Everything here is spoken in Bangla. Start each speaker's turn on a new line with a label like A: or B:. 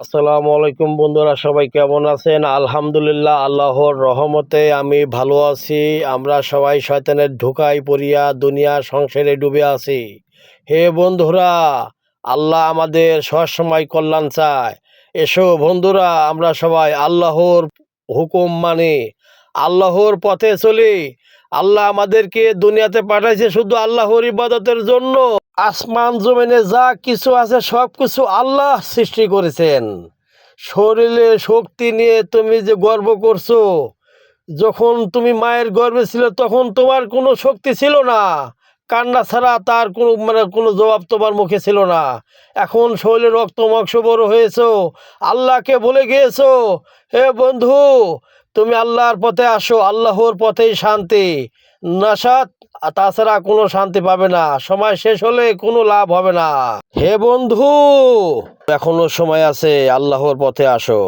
A: আসসালামু আলাইকুম বন্ধুরা, সবাই কেমন আছেন? আলহামদুলিল্লাহ, আল্লাহর রহমতে আমি ভালো আছি। আমরা সবাই শয়তানের ধোঁকায় পড়িয়া দুনিয়ার সংসারে ডুবে আছি। হে বন্ধুরা, আল্লাহ আমাদের সবসময় কল্যাণ চায়। এসো বন্ধুরা, আমরা সবাই আল্লাহর হুকুম মানি, আল্লাহর পথে চলি। আল্লাহ আমাদেরকে দুনিয়াতে পাঠাইছে শুধু আল্লাহর ইবাদতের জন্য। আসমান জমিনে যা কিছু আছে সব কিছু আল্লাহ সৃষ্টি করেছেন। শরীরে শক্তি নিয়ে তুমি যে গর্ব করছো, যখন তুমি মায়ের গর্ভে ছিল তখন তোমার কোনো শক্তি ছিল না। কান্না ছাড়া তার কোনো জবাব তোমার মুখে ছিল না। এখন শরীরে রক্ত মাংস বড় হয়েছো, আল্লাহকে ভুলে গিয়েছো। হে বন্ধু, তুমি আল্লাহর পথে আসো, আল্লাহর পথেই শান্তি। নাসাত তাছাড়া কোনো শান্তি পাবে না। সময় শেষ হলে কোনো লাভ হবে না। হে বন্ধু, এখনো সময় আছে, আল্লাহর পথে আসো।